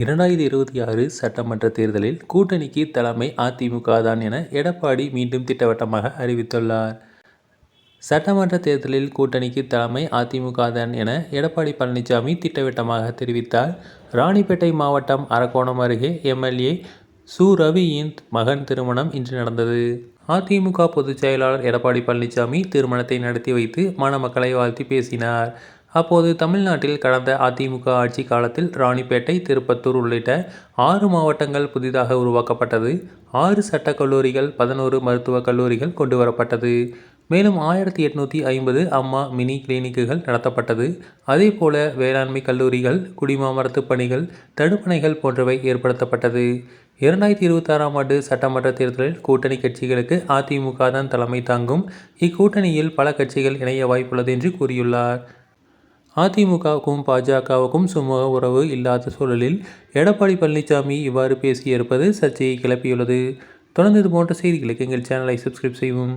2026 சட்டமன்ற தேர்தலில் கூட்டணிக்கு தலைமை அதிமுக தான் என எடப்பாடி மீண்டும் திட்டவட்டமாக அறிவித்துள்ளார். சட்டமன்ற தேர்தலில் கூட்டணிக்கு தலைமை அதிமுக தான் என எடப்பாடி பழனிசாமி திட்டவட்டமாக தெரிவித்தார். ராணிப்பேட்டை மாவட்டம் அரக்கோணம் அருகே எம்.எல்.ஏ. சு. ரவியின் மகன் திருமணம் இன்று நடந்தது. அதிமுக பொதுச் செயலாளர் எடப்பாடி பழனிசாமி திருமணத்தை நடத்தி வைத்து மணமக்களை வாழ்த்தி பேசினார். அப்போது தமிழ்நாட்டில் கடந்த அதிமுக ஆட்சி காலத்தில் ராணிப்பேட்டை, திருப்பத்தூர் உள்ளிட்ட 6 மாவட்டங்கள் புதிதாக உருவாக்கப்பட்டது. 6 சட்டக் கல்லூரிகள், 11 மருத்துவக் கல்லூரிகள் கொண்டுவரப்பட்டது. மேலும் 1850 அம்மா மினி கிளினிக்குகள் நடத்தப்பட்டது. அதேபோல வேளாண்மை கல்லூரிகள், குடிமாமரத்து பணிகள், தடுப்பணைகள் போன்றவை ஏற்படுத்தப்பட்டது. 2026ஆம் ஆண்டு சட்டமன்ற தேர்தலில் கூட்டணி கட்சிகளுக்கு அதிமுக தான் தலைமை தாங்கும். இக்கூட்டணியில் பல கட்சிகள் இணைய வாய்ப்புள்ளது என்று கூறியுள்ளார். அதிமுகவுக்கும் பாஜகவுக்கும் சுமூக உறவு இல்லாத சூழலில் எடப்பாடி பழனிசாமி இவ்வாறு பேசியிருப்பது சர்ச்சையை கிளப்பியுள்ளது. தொடர்ந்து இதுபோன்ற செய்திகளுக்கு எங்கள் சேனலை சப்ஸ்கிரைப் செய்யவும்.